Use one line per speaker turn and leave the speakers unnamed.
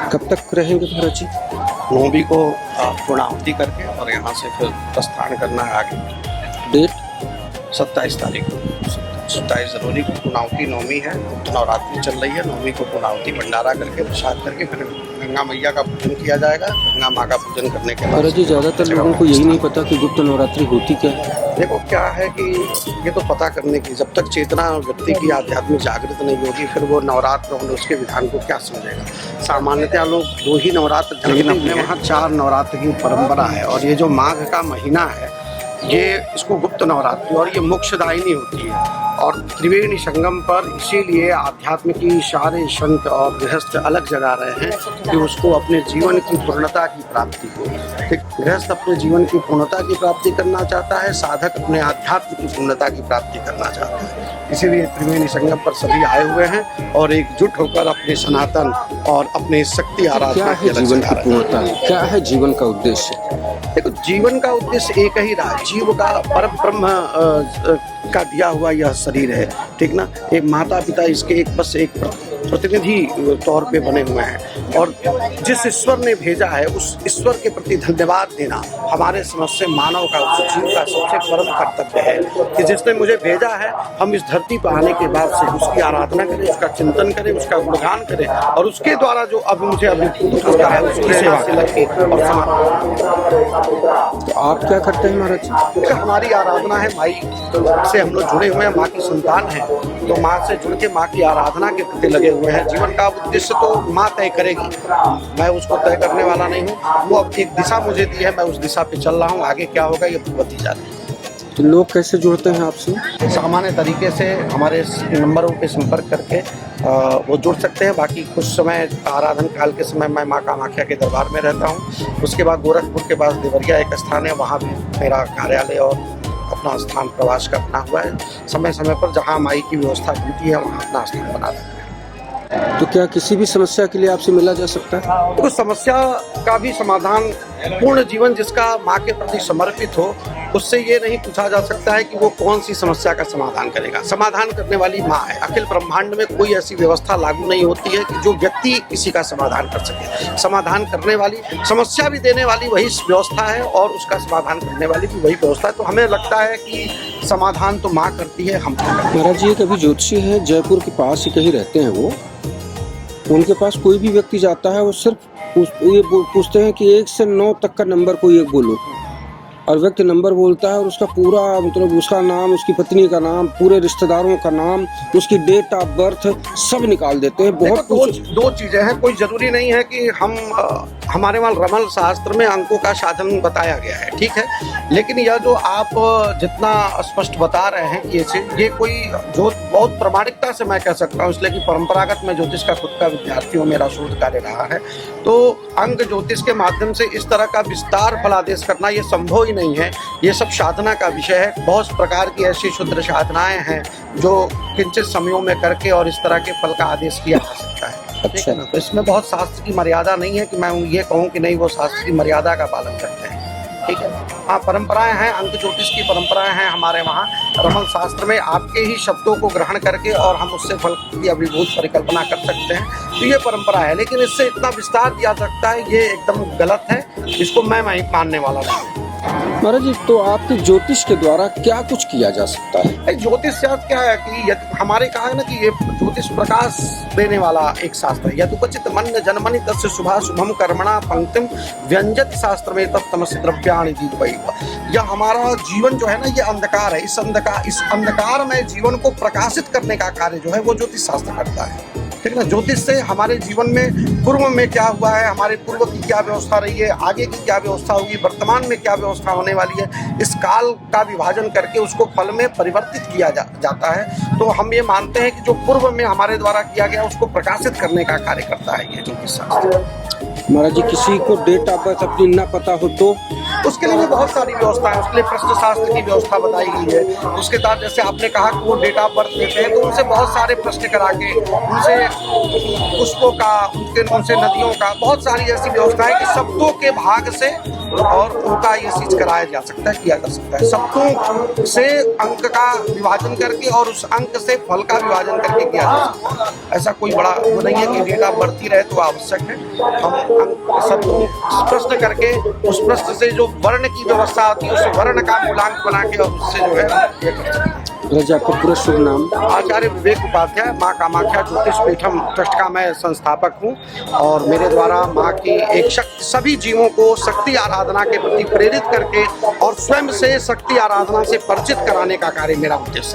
कब तक रहेंगे महाराज जी?
9वीं को पूर्णाहुति करके और यहाँ से फिर प्रस्थान करना है आगे।
डेट
27 तारीख को, 27 जनवरी को पूर्णाहुति 9वीं है। तो नवरात्रि चल रही है। 9वीं को पूर्णाहुति भंडारा करके प्रसाद करके फिर गंगा मैया का पूजन किया जाएगा। गंगा माँ का पूजन करने के बाद
महाराज जी ज़्यादातर लोगों को यही नहीं पता कि गुप्त नवरात्रि होती क्या है।
देखो क्या है कि ये तो पता करने की, जब तक चेतना व्यक्ति की आध्यात्मिक जागृत नहीं होगी फिर वो नवरात्र और उसके विधान को क्या समझेगा। सामान्यतः लोग 2 ही नवरात्र जानते हैं, वहाँ 4 नवरात्र की परंपरा है। और ये जो माघ का महीना है ये इसको गुप्त नवरात्रि और ये मोक्षदायिनी होती है। और त्रिवेणी संगम पर इसीलिए आध्यात्म की सारे संत और गृहस्थ अलग जगा रहे हैं कि उसको अपने जीवन की पूर्णता की प्राप्ति हो। गृहस्थ अपने जीवन की पूर्णता की प्राप्ति करना चाहता है, साधक अपने आध्यात्म की पूर्णता की प्राप्ति करना चाहता है। इसीलिए त्रिवेणी संगम पर सभी आए हुए हैं और एकजुट होकर अपने सनातन और अपने शक्ति आराधना
क्या है जीवन की पूर्णता, क्या है जीवन का उद्देश्य?
देखो जीवन का उद्देश्य एक ही रहा, जीव का परम ब्रह्म का दिया हुआ यह शरीर है, ठीक ना। एक माता पिता इसके एक बस एक प्रतिनिधि तौर पे बने हुए हैं और जिस ईश्वर ने भेजा है उस ईश्वर के प्रति धन्यवाद देना हमारे समझ से मानव का, उस जीव का सबसे परम कर्तव्य है कि जिसने मुझे भेजा है हम इस धरती पर आने के बाद से उसकी आराधना करें, उसका चिंतन करें, उसका गुणगान करें और उसके द्वारा जो अभी मुझे अभिभूत होता है उसकी सेवा से लगे और
तो आप क्या करते हैं महाराज जी?
हमारी आराधना है, माई से हम लोग जुड़े हुए हैं, माँ की संतान है तो माँ से जुड़ के माँ की आराधना के प्रति लगे हुए हैं। जीवन का उद्देश्य तो माँ तय करेगी, मैं उसको तय करने वाला नहीं हूँ। वो अब एक दिशा मुझे दी है, मैं उस दिशा पे चल रहा हूँ, आगे क्या होगा ये भगवती जाने।
तो लोग कैसे जुड़ते हैं आपसे?
सामान्य तरीके से हमारे नंबरों पे संपर्क करके वो जुड़ सकते हैं। बाकी कुछ समय आराधन काल के समय मैं माँ कामाख्या के दरबार में रहता हूँ। उसके बाद गोरखपुर के पास देवरिया एक स्थान है, वहाँ भी मेरा कार्यालय और अपना स्थान प्रवास का बना हुआ है। समय समय पर जहाँ माई की व्यवस्था होती है वहाँ अपना स्थान बना देते हैं।
तो क्या किसी भी समस्या के लिए आपसे मिला जा सकता है?
तो समस्या का भी समाधान, पूर्ण जीवन जिसका माँ के प्रति समर्पित हो उससे ये नहीं पूछा जा सकता है कि वो कौन सी समस्या का समाधान करेगा। समाधान करने वाली माँ है। अखिल ब्रह्मांड में कोई ऐसी व्यवस्था लागू नहीं होती है कि जो व्यक्ति किसी का समाधान कर सके। समाधान करने वाली, समस्या भी देने वाली वही व्यवस्था है और उसका समाधान करने वाली भी वही व्यवस्था है। तो हमें लगता है कि समाधान तो माँ करती है, हम
महाराज जी एक अभी ज्योतिषी है जयपुर के पास ही कहीं रहते हैं, वो उनके पास कोई भी व्यक्ति जाता है वो सिर्फ ये पूछते हैं कि 1 से 9 तक का नंबर कोई एक बोलो और व्यक्ति नंबर बोलता है और उसका पूरा मतलब उसका नाम, उसकी पत्नी का नाम, पूरे रिश्तेदारों का नाम, उसकी डेट ऑफ बर्थ सब निकाल देते हैं। बहुत कुछ।
दो चीजें हैं, कोई जरूरी नहीं है कि हम हमारे वहाँ रमल शास्त्र में अंकों का साधन बताया गया है, ठीक है, लेकिन यह जो आप जितना स्पष्ट बता रहे हैं ये कोई जो बहुत प्रामाणिकता से मैं कह सकता हूँ, इसलिए कि परंपरागत मैं ज्योतिष का खुद का विद्यार्थी हूँ, मेरा शोध कार्य रहा है। तो अंक ज्योतिष के माध्यम से इस तरह का विस्तार फलादेश करना ये संभव ही नहीं है। ये सब साधना का विषय है। बहुत प्रकार की ऐसी क्षुद्र साधनाएं हैं जो किंचित समयों में करके और इस तरह के फल का आदेश किया जा सकता है।
अच्छा,
तो इसमें बहुत शास्त्र की मर्यादा नहीं है कि मैं ये कहूँ कि नहीं वो शास्त्र की मर्यादा का पालन करते हैं, ठीक है। हाँ, परंपराएं हैं, अंक ज्योतिष की परंपराएं हैं हमारे वहाँ। रमल शास्त्र में आपके ही शब्दों को ग्रहण करके और हम उससे फल की अभिभूत परिकल्पना कर सकते हैं, तो ये परंपरा है। लेकिन इससे इतना विस्तार दिया सकता है ये एकदम गलत है, इसको मैं मानने वाला नहीं।
महाराज जी तो आपके ज्योतिष के द्वारा क्या कुछ किया जा सकता है?
ज्योतिष शास्त्र क्या है कि हमारे कहा है ना कि ये ज्योतिष प्रकाश देने वाला एक शास्त्र है। यदुपचित मन जनमनि तस्य शुभा शुभम कर्मणा पंक्तिम व्यंजत शास्त्र में तमस्य द्रव्याणि दीपवैव। यह हमारा जीवन जो है ना ये अंधकार है, इस अंधकार में जीवन को प्रकाशित करने का कार्य जो है वो ज्योतिष शास्त्र करता है, ठीक है। ज्योतिष से हमारे जीवन में पूर्व में क्या हुआ है, हमारे पूर्व की क्या व्यवस्था रही है, आगे की क्या व्यवस्था होगी, वर्तमान में क्या व्यवस्था होने वाली है, इस काल का विभाजन करके उसको फल में परिवर्तित किया जाता है। तो हम ये मानते हैं कि जो पूर्व में हमारे द्वारा किया गया उसको प्रकाशित करने का कार्य करता है ये ज्योतिष शास्त्र।
महाराज जी किसी को डेट ऑफ बर्थ अपनी ना पता हो तो
उसके लिए भी बहुत सारी व्यवस्था है। उसके लिए प्रश्न शास्त्र की व्यवस्था बताई गई है। उसके साथ जैसे आपने कहा कि वो डेट ऑफ बर्थ देते हैं तो उनसे बहुत सारे प्रश्न करा के उनसे पुष्पों का, उनसे नदियों का, बहुत सारी ऐसी व्यवस्था है कि शब्दों के भाग से और उनका ये चीज कराया जा सकता है, किया जा सकता है। शब्दों से अंक का विभाजन करके और उस अंक से फल का विभाजन करके किया जा सकता है। ऐसा कोई बड़ा वो नहीं है कि डेट ऑफ बर्थ ही रहे तो आवश्यक है। हम अंक शब्दों प्रश्न करके उस प्रश्न से जो वर्ण की व्यवस्था होती है उस वर्ण का मूलांक बना के और उससे जो है ये कर सकते हैं।
राजा आपका पूरा शुभ नाम?
आचार्य विवेक उपाध्याय, माँ कामाख्या ज्योतिष पीठम ट्रस्ट का मैं संस्थापक हूँ और मेरे द्वारा माँ की एक शक्ति, सभी जीवों को शक्ति आराधना के प्रति प्रेरित करके और स्वयं से शक्ति आराधना से परिचित कराने का कार्य मेरा उद्देश्य है।